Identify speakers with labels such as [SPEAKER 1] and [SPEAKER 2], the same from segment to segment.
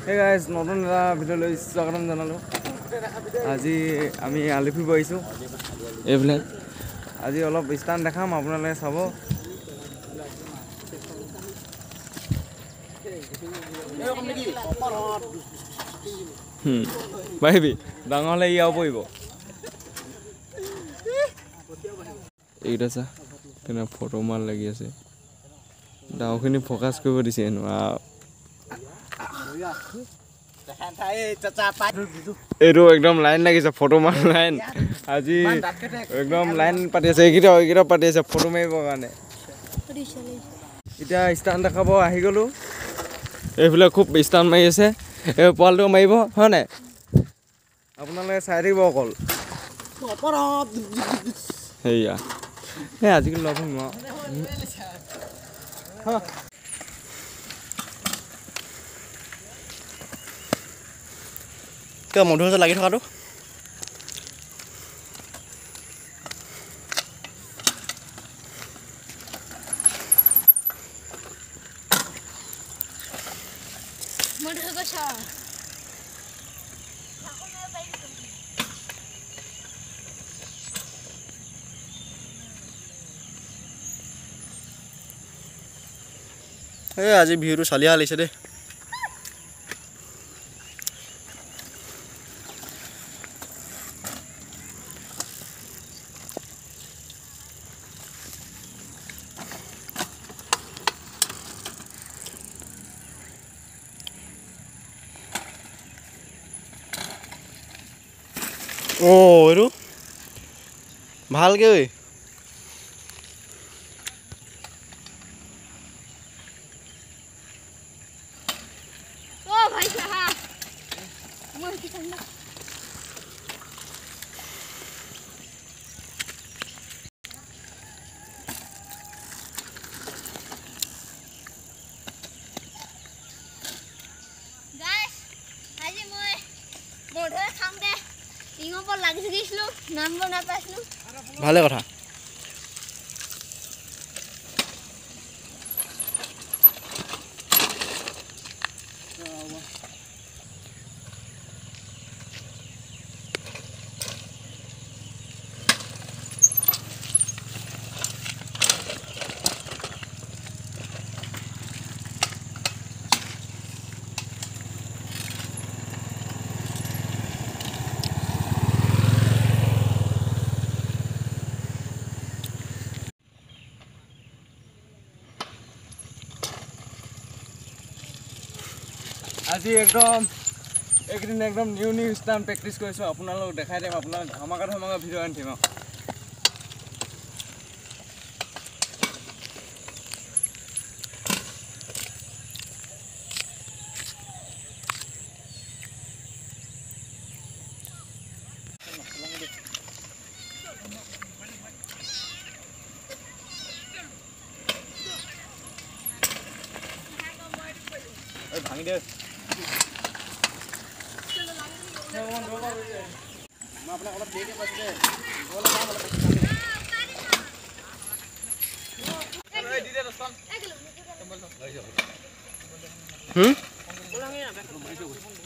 [SPEAKER 1] Hey guys, নতুন এটা video' লৈ স্বাগতম জনালোঁ। আজি আমি আলিফি বহিছোঁ এইবিলাক। আজি অলপ স্থান দেখাম, আপোনালোকে চাব। পাৰিবি ডাঙৰ হ'লে ই আৰু পৰিব। এইকেইটা চা কেনে ফটো মাল লাগি আছে। ডাঙৰখিনি ফ'কাছ কৰিব দিছে হেনো। এইটো একদম লাইন লাগিছে, ফটো মাৰ লাইন। আজি একদম লাইন পাতি আছে, এইকেইটা পাতি আছে ফটো মাৰিবৰ কাৰণে। এতিয়া ষ্টান দেখাব আহি গ'লোঁ। এইবিলাক খুব ষ্টান মাৰি আছে, এই পোৱালিটো মাৰিব হয় নাই? আপোনালোকে চাই থাকিব অকল। সেয়া এই আজিকালি লগ নোৱাৰ।
[SPEAKER 2] কিয় মধুৰ ওচৰত লাগি থকাটো? এই আজি ভিউটো চালিয়া লাগিছে দেই। এইটো ভালকে ঐ। ভালে কথা।
[SPEAKER 1] আজি একদম এইকেইদিন একদম নিউ ষ্টান প্ৰেক্টিছ কৰিছোঁ। আপোনালোকক দেখাই দিম, আপোনাক ধমাকা ভিডিঅ' আনি দিম। ভাঙি দে।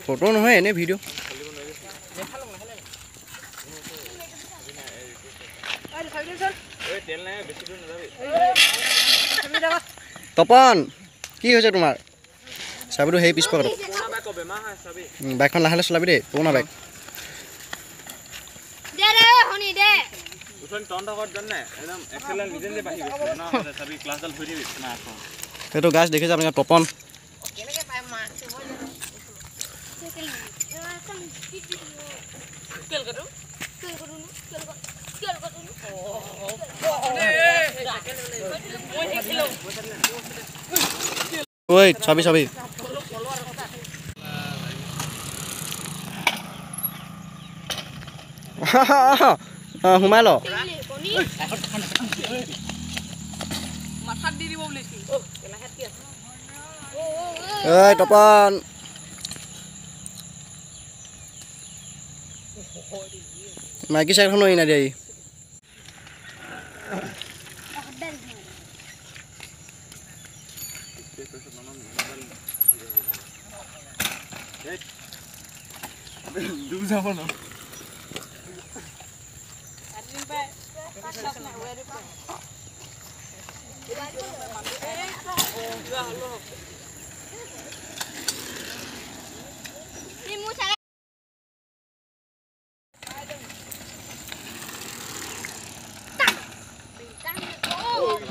[SPEAKER 2] ফটো নহয় এনেই ভিডিঅ'। তপন কি হৈছে তোমাৰ? চাবিটো সেই পিছ পাকত বাইকখন লাহে লাহে চলাবি দেই, পুৰণা বাইক। সেইটো গাছ দেখিছে আপোনালোকে তপন। ঐ চাবি সোমাই ল। ঐ তপন মাইকী চাইকেলখন লৈ নাযায়।
[SPEAKER 1] ডুব যাব ন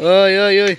[SPEAKER 2] ঐ ঐ ঐ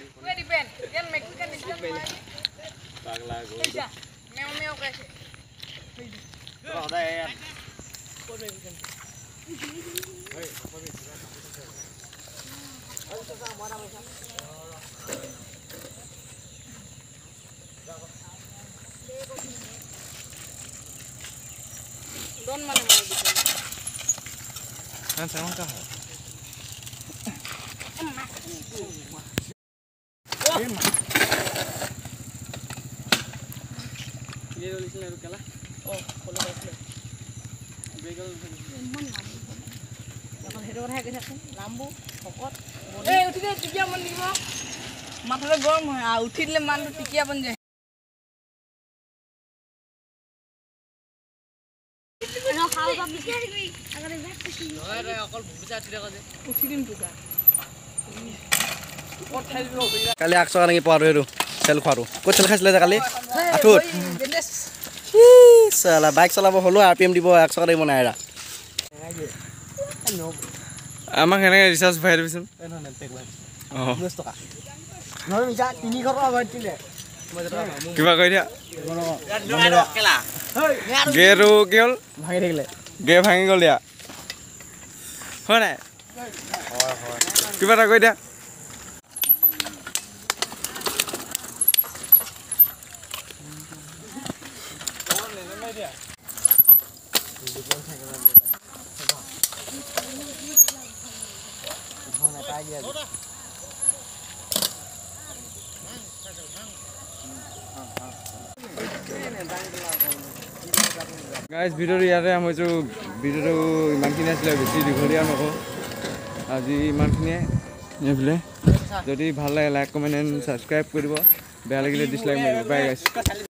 [SPEAKER 3] মাথাটা গরম হয় আর উঠি দিলে মানটা টিকিয়া বন যায় উঠি দিম তোকা
[SPEAKER 2] কালি 100 টকা নাকি পোৱাটো সেইটো চেল খোৱাটো ক'ত চেল খাইছিলে যে কালি আঠুত চালা বাইক চলাব হ'লেও RPM দিব 100 টকা দিব নাই এৰা
[SPEAKER 1] আমাক এনেকৈ ৰিচাৰ্জ ভৰাই দিবিচোন কিবা কৈ দিয়া গেটো কি হ'ল
[SPEAKER 2] ভাঙি থাকিলে
[SPEAKER 1] গে ভাঙি গ'ল দিয়া হয় নাই কিবা এটা কৈ দিয়া গাইজ ভিডিঅ'টো ইয়াতে সামৰিছোঁ ভিডিঅ'টো ইমানখিনি আছিলে বেছি দীঘলীয়া নকওঁ আজি ইমানখিনিয়ে এইফালে যদি ভাল লাগে লাইক কমেণ্ট এণ্ড ছাবস্ক্ৰাইব কৰি দিব বেয়া লাগিলে ডিছলাইক মাৰিব বাই গাইজ